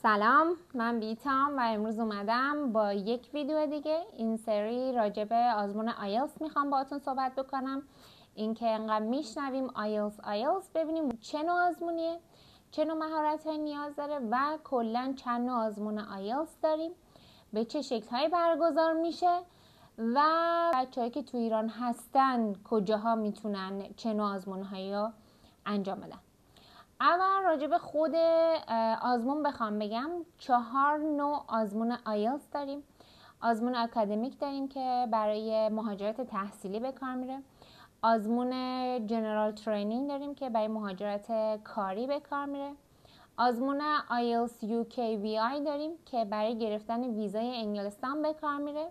سلام، من بیتام و امروز اومدم با یک ویدیو دیگه. این سری راجع به آزمون آیلتس میخوام باهاتون صحبت بکنم. اینکه انقدر میشنویم آیلتس ببینیم چه نوع آزمونیه، چه نوع مهارت‌هایی نیاز داره و کلا چند نوع آزمون آیلتس داریم، به چه شکل‌هایی برگزار میشه و بچه‌هایی که تو ایران هستن کجاها میتونن چه نوع آزمون‌هایی رو انجام بدن. اول راجع به خود آزمون بخوام بگم 4 نوع آزمون آیلتس داریم. آزمون اکادمیک داریم که برای مهاجرت تحصیلی به کار میره. آزمون جنرال ترینینگ داریم که برای مهاجرت کاری به کار میره. آزمون آیلتس UKVI داریم که برای گرفتن ویزای انگلستان به کار میره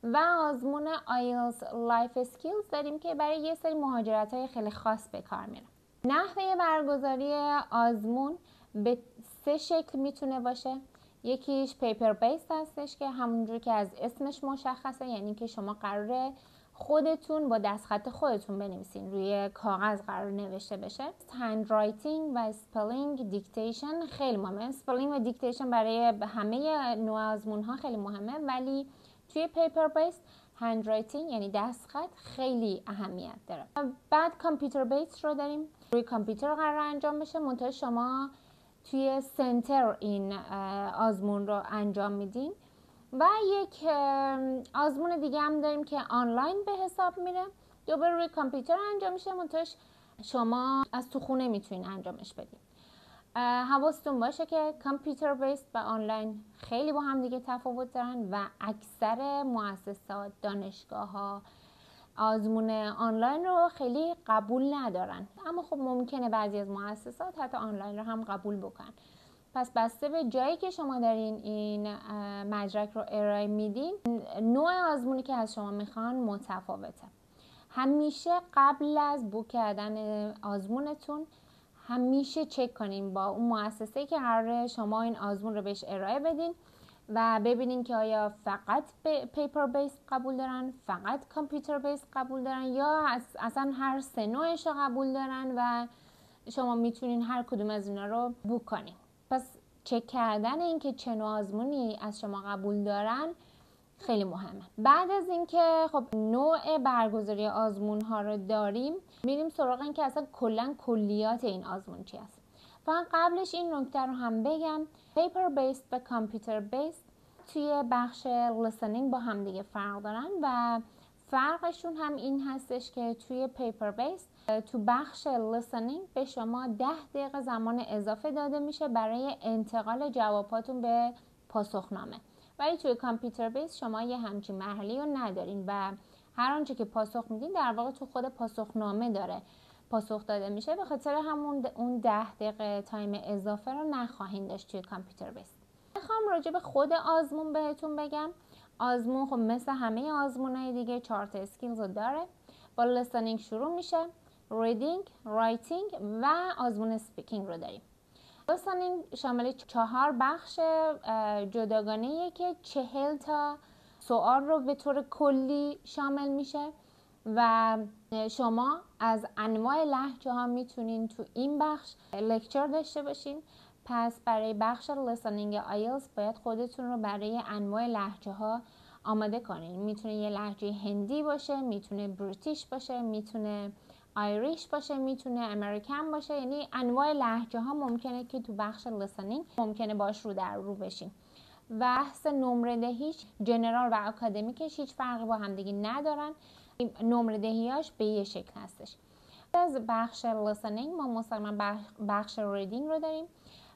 و آزمون آیلتس لایف اسکیلز داریم که برای یه سری مهاجرت‌های خیلی خاص به کار میره. نحوه برگزاری آزمون به 3 شکل میتونه باشه. یکیش پیپر بیس هستش که همونجور که از اسمش مشخصه، یعنی که شما قراره خودتون با دستخط خودتون بنویسین، روی کاغذ قرار نوشته بشه. هند رایتینگ و اسپلینگ دیکتیشن خیلی مهمه. اسپلینگ و دیکتیشن برای همه نوع آزمون ها خیلی مهمه، ولی توی پیپر بیس هند رایتینگ یعنی دستخط خیلی اهمیت داره. بعد کامپیوتر بیس رو داریم، روی کامپیوتر قرار انجام بشه، منتها شما توی سنتر این آزمون رو انجام میدین. و یک آزمون دیگه هم داریم که آنلاین به حساب میره، دوباره روی کامپیوتر انجام میشه، منتها شما از تو خونه میتونین انجامش بدین. حواستون باشه که کامپیوتر بیس و آنلاین خیلی با هم دیگه تفاوت دارن و اکثر مؤسسات، دانشگاه ها آزمون آنلاین رو خیلی قبول ندارن، اما خب ممکنه بعضی از مؤسسات حتی آنلاین رو هم قبول بکنن. پس بسته به جایی که شما دارین این مدرک رو ارائه میدین، نوع آزمونی که از شما میخوان متفاوته. همیشه قبل از بوک کردن آزمونتون همیشه چک کنین با اون مؤسسه‌ای که قراره شما این آزمون رو بهش ارائه بدین و ببینین که آیا فقط پیپر بیس قبول دارن، فقط کامپیوتر بیس قبول دارن، یا اصلا هر 3 نوعش رو قبول دارن و شما میتونین هر کدوم از اینا رو بوک کنین. پس چک کردن این که چه نوع آزمونی از شما قبول دارن خیلی مهمه. بعد از اینکه خب نوع برگزاری آزمون ها رو داریم، میریم سراغ این که اصلا کلا کلیات این آزمون چی است. فقط قبلش این نکته رو هم بگم، پیپر بیس و کامپیوتر بیس توی بخش لیسنینگ با هم دیگه فرق دارن و فرقشون هم این هستش که توی پیپر بیس تو بخش لیسنینگ به شما 10 دقیقه زمان اضافه داده میشه برای انتقال جواباتون به پاسخنامه، ولی توی کامپیوتر بیس شما یه همچین مرحله‌ای رو ندارین و هر آنچه که پاسخ میدین در واقع تو خود پاسخنامه داره پاسخ داده میشه، به خاطر همون اون 10 دقیقه تایم اضافه رو نخواهین داشت توی کامپیوتر بیس. میخوام راجع به خود آزمون بهتون بگم. آزمون خب مثل همه آزمونای دیگه 4 تا اسکیلز رو داره. با لیسنینگ شروع میشه، ریدینگ، رایتینگ و آزمون اسپیکینگ رو داریم. لیسنینگ شامل 4 بخش جداگانه‌ایه که 40 تا سوال رو به طور کلی شامل میشه و شما از انواع لهجه ها میتونین تو این بخش لکچر داشته باشین. پس برای بخش لیسنینگ آیلتس باید خودتون رو برای انواع لهجه ها آماده کنین. میتونه یه لهجه هندی باشه، میتونه بریتیش باشه، میتونه آیریش باشه، میتونه امریکن باشه، یعنی انواع لهجه ها ممکنه که تو بخش لیسنینگ ممکنه باش رو در رو بشین. بحث نمره دهیش جنرال و اکادمیکش هیچ فرقی با هم دیگه ندارن، نمره دهیاش به یه شکل هستش. از بخش لیسنینگ ما مثلا بخش ریدینگ رو داریم.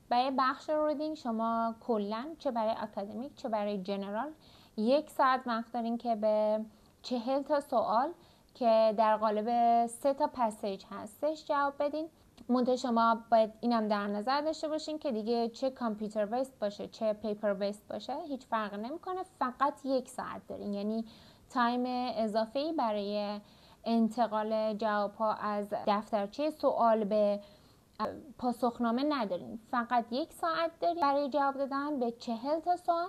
برای بخش ریدینگ شما کلا چه برای اکادمیک چه برای جنرال 1 ساعت وقت دارین که به 40 تا سوال که در قالب 3 تا پسیج هستش جواب بدین. منتها شما باید اینم در نظر داشته باشین که دیگه چه کامپیوتر بیس باشه چه پیپر بیس باشه هیچ فرقی نمیکنه، فقط 1 ساعت دارین، یعنی تایم اضافه‌ای برای انتقال جواب ها از دفترچه سوال به پاسخنامه ندارین، فقط 1 ساعت دارین برای جواب دادن به 40 تا سوال.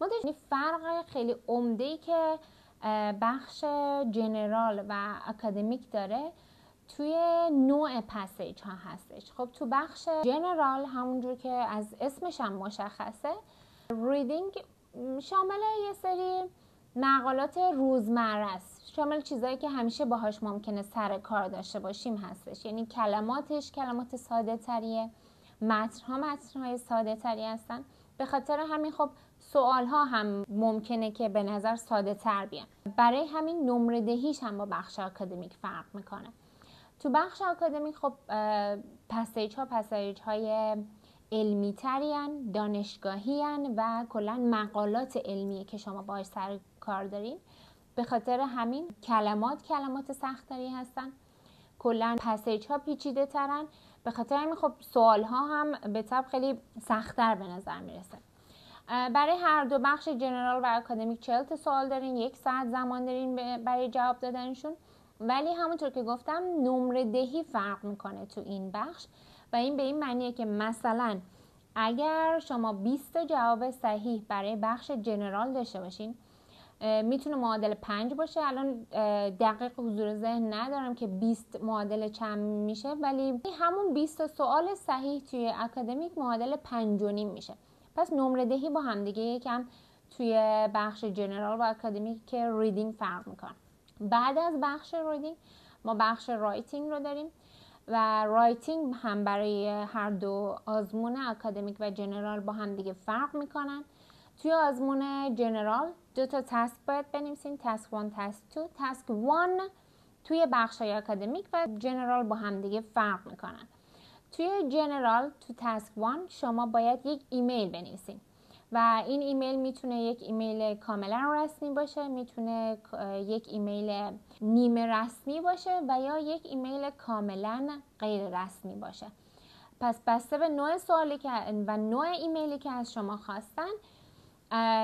منتها فرق خیلی عمده‌ای که بخش جنرال و اکادمیک داره توی نوع پسیج ها هستش. خب تو بخش جنرال همونجور که از اسمش هم مشخصه، ریدینگ شامل یه سری مقالات روزمره است، شامل چیزایی که همیشه باهاش ممکنه سر کار داشته باشیم هستش. یعنی کلماتش کلمات ساده تریه، متن‌های ساده تری هستن. به خاطر همین خب سوال ها هم ممکنه که به نظر ساده تر بیان. برای همین نمره دهیش هم با بخش آکادمیک فرق میکنه. تو بخش آکادمیک خب پسیج های علمی ترین، دانشگاهی هن و کلا مقالات علمیه که شما باهاش سر کار دارین. به خاطر همین کلمات سخت‌تری هستن، کلا پسیج ها پیچیده ترن. به خاطر همین خب سوال ها هم به طب خیلی سخت‌تر به نظر میرسه. برای هر دو بخش جنرال و آکادمیک 40 تا سوال دارین، 1 ساعت زمان دارین برای جواب دادنشون. ولی همونطور که گفتم نمره دهی فرق میکنه تو این بخش و این به این معنیه که مثلا اگر شما 20 تا جواب صحیح برای بخش جنرال داشته باشین، میتونه معادل 5 باشه. الان دقیق حضور ذهن ندارم که 20 معادل چند میشه، ولی همون 20 سوال صحیح توی اکادمیک معادل 5.5 میشه. پس نمره دهی با همدیگه یکم توی بخش جنرال و اکادمیک که ریدینگ فرق میکنه. بعد از بخش ریدینگ ما بخش رایتینگ رو داریم و رایتینگ هم برای هر دو آزمون اکادمیک و جنرال با هم دیگه فرق میکنن. توی آزمون جنرال 2 تا تسک باید بنویسین، تسک 1 تسک 2. تسک 1 توی بخش اکادمیک و جنرال با هم دیگه فرق میکنن. توی جنرال تو تسک 1 شما باید یک ایمیل بنویسین و این ایمیل میتونه یک ایمیل کاملا رسمی باشه، میتونه یک ایمیل نیمه رسمی باشه و یا یک ایمیل کاملا غیر رسمی باشه. پس بسته به نوع سوالی که و نوع ایمیلی که از شما خواستن،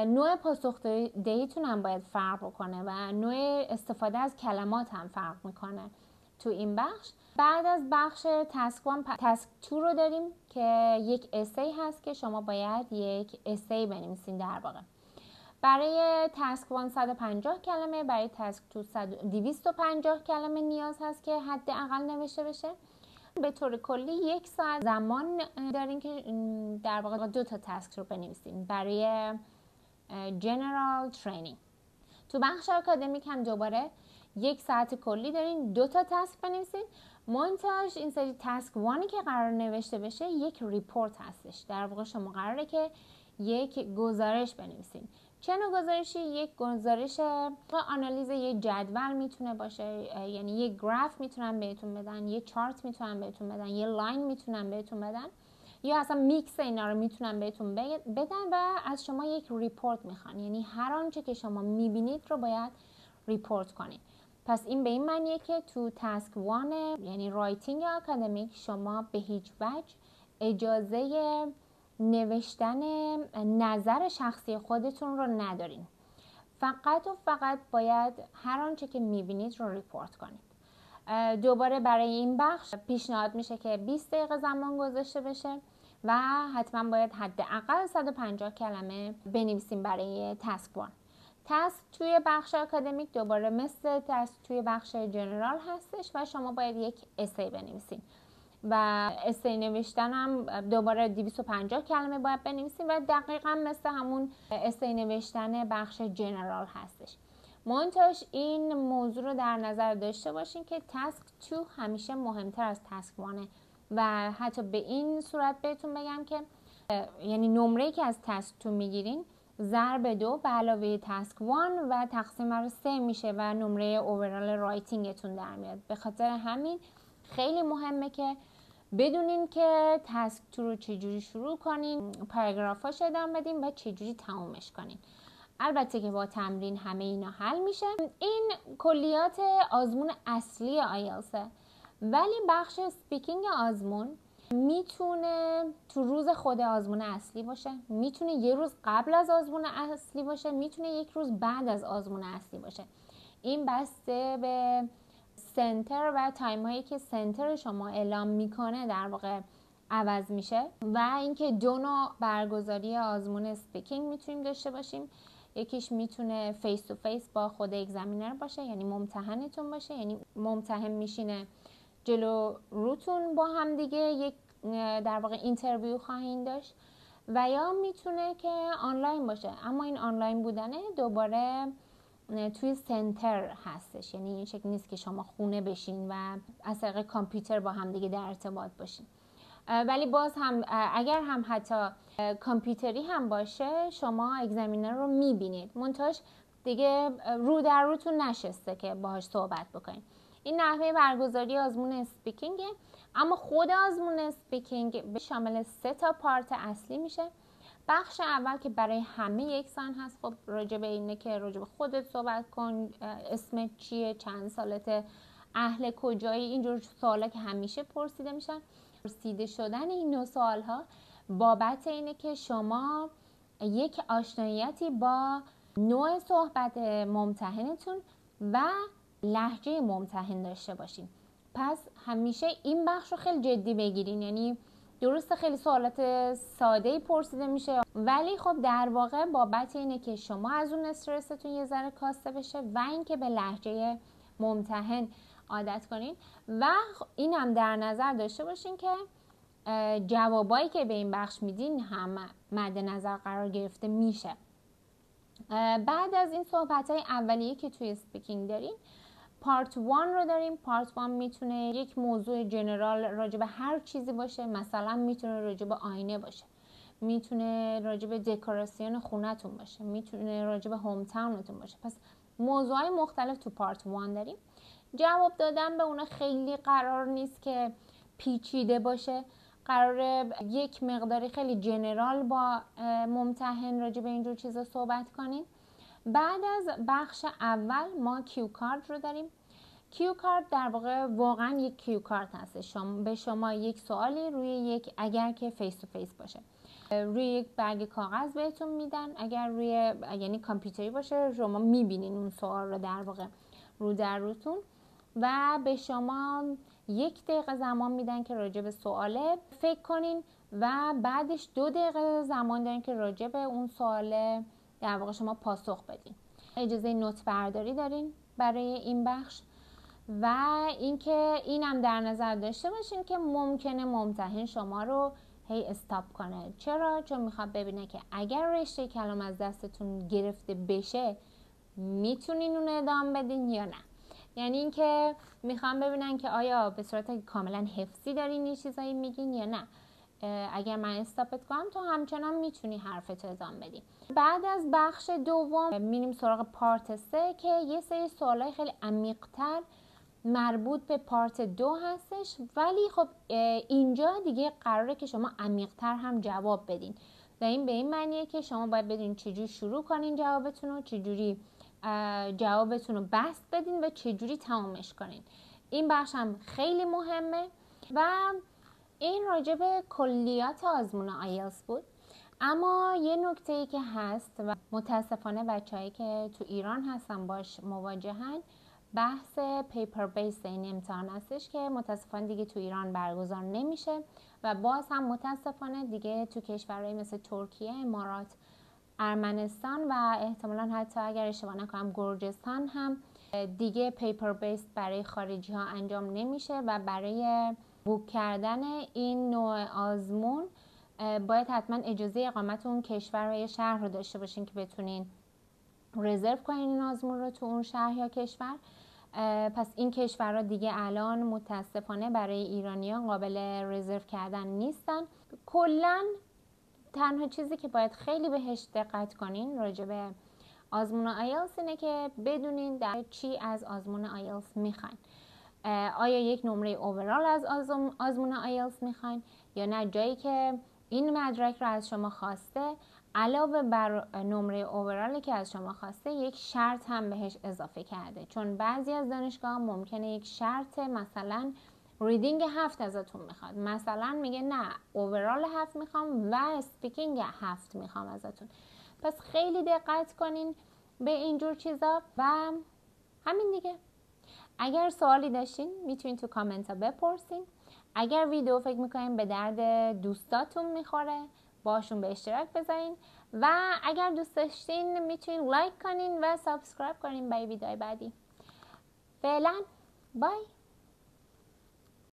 نوع پاسخدهیتون هم باید فرق بکنه و نوع استفاده از کلمات هم فرق میکنه تو این بخش. بعد از بخش تسک 1 تسک 2 رو داریم که یک اسی هست که شما باید یک اسی بنویسین. در واقع برای تسک 1 150 کلمه، برای تسک 2 250 کلمه نیاز هست که حداقل نوشته بشه. به طور کلی 1 ساعت زمان دارین که در واقع 2 تا تسک رو بنویسین برای جنرال ترینینگ. تو بخش آکادمیک هم دوباره 1 ساعت کلی دارین، 2 تا تسک بنویسین. مونتاژ این سری تسک 1 که قرار نوشته بشه یک ریپورت هستش. در واقع شما قراره که یک گزارش بنویسین. چه نوع گزارشی؟ یک گزارش آنالیز یک جدول میتونه باشه، یعنی یک گراف میتونن بهتون بدن، یه چارت میتونن بهتون بدن، یه لاین میتونن بهتون بدن، یا اصلا میکس اینا رو میتونن بهتون بدن و از شما یک ریپورت میخوان. یعنی هر آنچه که شما میبینید رو باید ریپورت کنید. پس این به این معنیه که تو تسک 1 یعنی رایتینگ آکادمیک شما به هیچ وجه اجازه نوشتن نظر شخصی خودتون رو ندارین. فقط و فقط باید هر آنچه که میبینید رو ریپورت کنید. دوباره برای این بخش پیشنهاد میشه که 20 دقیقه زمان گذاشته بشه و حتما باید حداقل 150 کلمه بنویسیم برای تسک 1. تسک توی بخش آکادمیک دوباره مثل تسک توی بخش جنرال هستش و شما باید یک اسی بنویسین و اسی نوشتن هم دوباره 250 کلمه باید بنویسین و دقیقا مثل همون اسی نوشتن بخش جنرال هستش. منتهاش این موضوع رو در نظر داشته باشین که تسک 2 همیشه مهمتر از تسک 1 و حتی به این صورت بهتون بگم که یعنی نمره‌ای که از تسک 2 میگیرین ضرب 2 به علاوه تسک 1 و تقسیم بر 3 میشه و نمره اوورال رایتینگتون در میاد. به خاطر همین خیلی مهمه که بدونین که تسک 2 رو چجوری شروع کنین، پاراگرافاش ادامه بدین و چجوری تمومش کنین. البته که با تمرین همه اینا حل میشه. این کلیات آزمون اصلی آیلتسه، ولی بخش اسپیکینگ آزمون میتونه تو روز خود آزمون اصلی باشه، میتونه یه روز قبل از آزمون اصلی باشه، میتونه یک روز بعد از آزمون اصلی باشه. این بسته به سنتر و تایم هایی که سنتر شما اعلام میکنه در واقع عوض میشه. و اینکه 2 نوع برگزاری آزمون اسپیکینگ میتونیم داشته باشیم. یکیش میتونه فیس تو فیس با خود اگزامینر باشه، یعنی ممتحنتون باشه، یعنی ممتحن میشینه جلو روتون با هم دیگه یک در واقع اینترویو خواهید داشت و یا میتونه که آنلاین باشه، اما این آنلاین بودنه دوباره توی سنتر هستش، یعنی این شکل نیست که شما خونه بشین و از طریق کامپیوتر با هم دیگه در ارتباط باشین. ولی باز هم اگر هم حتی کامپیوتری هم باشه شما اگزمینر رو میبینید، منتهاش دیگه رو در روتون نشسته که باهاش صحبت بکنید. این نحوه برگزاری آزمون اسپیکینگه، اما خود آزمون اسپیکینگ شامل 3 تا پارت اصلی میشه. بخش اول که برای همه یکسان هست، خب راجع به اینه که راجع به خودت صحبت کن، اسمت چیه، چند سالته، اهل کجایی، اینجور سوالا که همیشه پرسیده میشن. پرسیده شدن این نوع سوال ها بابت اینه که شما یک آشناییتی با نوع صحبت ممتحنتون و لهجه ممتحن داشته باشین. پس همیشه این بخش رو خیلی جدی بگیرین، یعنی درسته خیلی سوالات ساده‌ای پرسیده میشه، ولی خب در واقع بابت اینه که شما از اون استرستون یه ذره کاسته بشه و اینکه به لهجه ممتحن عادت کنین و اینم در نظر داشته باشین که جوابایی که به این بخش میدین هم مد نظر قرار گرفته میشه. بعد از این صحبت‌های اولیه که توی اسپیکینگ داریم، پارت 1 رو داریم. پارت 1 میتونه یک موضوع جنرال راجع به هر چیزی باشه، مثلا میتونه راجع به آینه باشه، میتونه راجع به دکوراسیون خونتون باشه، میتونه راجع به هوم تاونتون باشه. پس موضوعای مختلف تو پارت 1 داریم. جواب دادن به اون خیلی قرار نیست که پیچیده باشه، قراره یک مقداری خیلی جنرال با ممتحن راجع به اینجور چیزا صحبت کنیم. بعد از بخش اول ما کیو کارت رو داریم. کیو کارت در واقع واقعا یک کیو کارت هست. به شما یک سوالی روی یک، اگر که فیس تو فیس باشه، روی یک برگ کاغذ بهتون میدن، اگر روی یعنی کامپیوتری باشه شما میبینین اون سوال رو در واقع رو در روتون و به شما 1 دقیقه زمان میدن که راجع به سواله فکر کنین و بعدش 2 دقیقه زمان دارین که راجع به اون سواله در واقع شما پاسخ بدین. اجازه نوت برداری دارین برای این بخش و اینکه اینم در نظر داشته باشین که ممکنه ممتحن شما رو هی استاپ کنه. چرا؟ چون میخواد ببینه که اگر رشته کلام از دستتون گرفته بشه میتونین اون ادامه بدین یا نه. یعنی اینکه میخوام ببینن که آیا به صورت کاملا حفظی دارین یه چیزایی میگین یا نه. اگر من استاپت کنم تو همچنان میتونی حرفتو ادامه بدی. بعد از بخش دوم میریم سراغ پارت 3 که یه سری سوالای خیلی عمیق‌تر مربوط به پارت 2 هستش، ولی خب اینجا دیگه قراره که شما عمیق‌تر هم جواب بدین و این به این معنیه که شما باید بدین چجوری شروع کنین جوابتون رو، چجوری جوابتون رو بست بدین و چجوری تمامش کنین. این بخش هم خیلی مهمه و این راجع به کلیات آزمون آیلتس بود. اما یه نکته‌ای که هست و متاسفانه بچه‌هایی که تو ایران هستن باش مواجهن، بحث پیپر بیس این امتحان هستش که متاسفانه دیگه تو ایران برگزار نمیشه و باز هم متاسفانه دیگه تو کشورهای مثل ترکیه، امارات، ارمنستان و احتمالاً حتی اگر اشتباه نکنم گرجستان هم دیگه پیپر بیس برای خارجی ها انجام نمیشه و برای بوک کردن این نوع آزمون باید حتما اجازه اقامت اون کشور و یا شهر رو داشته باشین که بتونین رزرو کنین این آزمون رو تو اون شهر یا کشور. پس این کشورها دیگه الان متاسفانه برای ایرانیان قابل رزرو کردن نیستن. کلاً تنها چیزی که باید خیلی بهش دقت کنین راجع به آزمون آیلتس اینه که بدونین در چی از آزمون آیلتس میخواین. آیا یک نمره اوورال از آزمون آیلتس میخواین یا نه جایی که این مدرک رو از شما خواسته علاوه بر نمره اوورالی که از شما خواسته یک شرط هم بهش اضافه کرده، چون بعضی از دانشگاه ممکنه یک شرط مثلا ریدینگ 7 ازتون میخواد، مثلا میگه نه اوورال 7 میخوام و اسپیکینگ 7 میخوام ازتون. پس خیلی دقت کنین به اینجور چیزا و همین دیگه. اگر سوالی داشتین میتونین تو کامنت ها بپرسین. اگر ویدیو فکر میکنین به درد دوستاتون میخوره باشون به اشتراک بذارین و اگر دوست داشتین میتونین لایک کنین و سابسکرایب کنین برای ویدیوهای بعدی. فعلا بای.